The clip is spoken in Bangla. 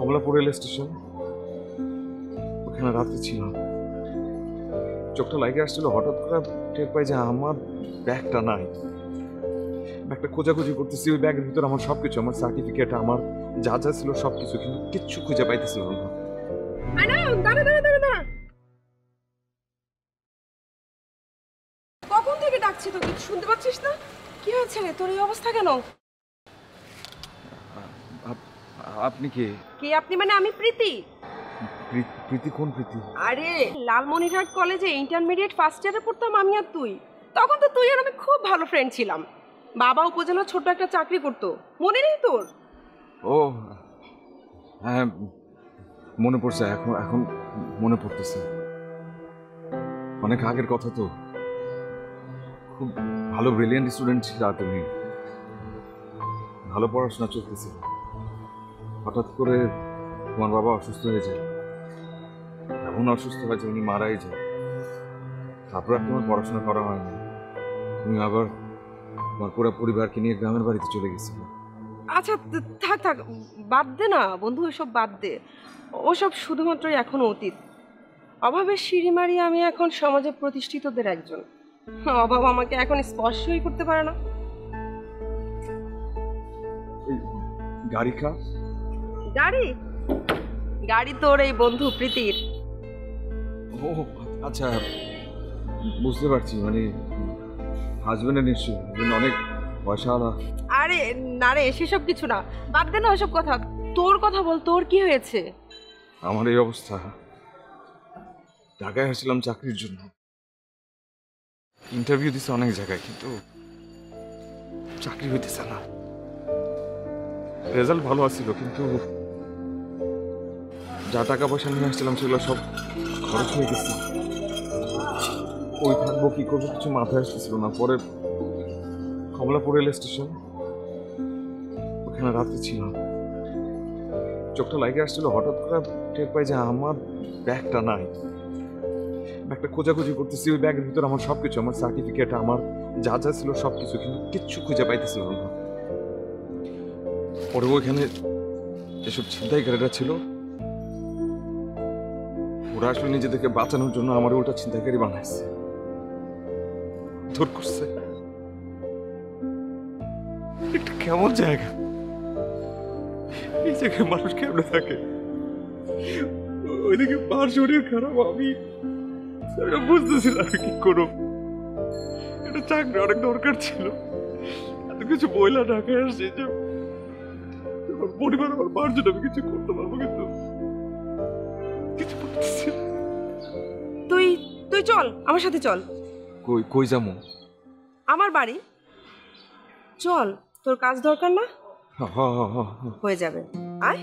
কমলাপুর রেল স্টেশন, ওখানে রাত্রে ছিলাম। চোখটা লাগে আসছিল, হঠাৎ করে টের পাই যে আমার ব্যাগটা নাই। ব্যাগটা খোঁজাখুঁজি করতেছি, ওই ব্যাগের ভিতরে আমার সবকিছু, আমার সার্টিফিকেট, আমার যা যা ছিল সবকিছু, কিন্তু কিচ্ছু খুঁজে পাইতেছিলাম না। কখন থেকে ডাকছি তোকে, শুনতে পাচ্ছিস না? কি হয়েছে রে, তোর এই অবস্থা কেন? আপনি কে? কি আপনি মানে? আমি প্রীতি। প্রীতি? কোন প্রীতি? আরে লালমনিরহাট কলেজে ইন্টারমিডিয়েট ফার্স্ট ইয়ারে পড়তাম আমি আর তুই। তখন তো তুই আর আমি খুব ভালো ফ্রেন্ড ছিলাম। বাবা উপজেলা ছোট একটা চাকরি করতো, মনে নেই তোর? ও হ্যাঁ, মনে পড়ছে, এখন এখন মনে পড়তেছে। অনেক আগের কথা তো। খুব ভালো ব্রিলিয়েন্ট স্টুডেন্ট ছিল তুমি, ভালো পড়াশোনা চলতেছে। হঠাৎ করে তোমার বাবা অসুস্থ হয়ে যায়, এমন অসুস্থ হয় যে উনি মারাই যায়। তারপর আর তোমার পড়াশোনা করা হয়নি। তুমি আবার তোমার পুরো পরিবারকে নিয়ে গ্রামের বাড়িতে চলে গেছিলে। আচ্ছা থাক থাক, বাদ দে না বন্ধু, ওসব বাদ দে। ওসব শুধুমাত্রই এখন অতীত। অভাবের সিঁড়ি মারিয়ে আমি এখন সমাজে প্রতিষ্ঠিতদের একজন। অভাব আমাকে এখন স্পর্শই করতে পারে না। গাড়ি খা? গাড়ি? গাড়ি তোর এই বন্ধু প্রীতির। ও আচ্ছা, বুঝতে পারছি, মানে হাজবেন্ডের নিশ্চয়ই, অনেক পয়সাওয়ালা। আরে না রে, সেসব কিছু না, বাদ দে না ওসব কথা। তোর কথা বল, তোর কি হয়েছে? আমার এই অবস্থা, ঢাকায় আসছিলাম চাকরির জন্য, ইন্টারভিউ দিছে অনেক জায়গায়, কিন্তু চাকরি হইতেছে না। রেজাল্ট ভালো আসছিল, কিন্তু যা টাকা পয়সা নিয়ে আসছিলাম সেগুলো সব খরচ হয়ে গেছে। ওই থাকবো কি করবো কিছু মাথায় আসতেছিল না। পরে কমলাপুর রেল স্টেশন, ওখানে রাত্রে ছিলাম। চোখটা লাগে আসছিল, হঠাৎ করে টের পাই যে আমার ব্যাগটা নাই। ব্যাগটা খোঁজাখুঁজি করতেছি, ওই ব্যাগের ভিতরে আমার সবকিছু, আমার সার্টিফিকেট, আমার যা যা ছিল সবকিছু, কিন্তু কিচ্ছু খুঁজে পাইতেছিলাম না। পরে ওইখানে যেসব ছিনতাইকারীরা ছিল, ওরা আসলে নিজেদেরকে বাঁচানোর জন্য আমার ওটা ছিনতাইকারী বানাইছে, ধর করছে। একটা কেমন জায়গা, এই জায়গায় মানুষ কেমনে থাকে? ওইদিকে মার শরীর খারাপ, আমি বুঝতেছিলাম কি করো। এটা চাকরি অনেক দরকার ছিল, এত কিছু বইলা ঢাকায় আসছে যে পরিবার আমার মার জন্য আমি কিছু করতে পারবো, কিন্তু কিছু করতেছি না। তুই তুই চল আমার সাথে, চল। কই কই যাবো? আমার বাড়ি চল, তোর কাজ দরকার না? হ হ হ হ। হয়ে যাবে, আয়।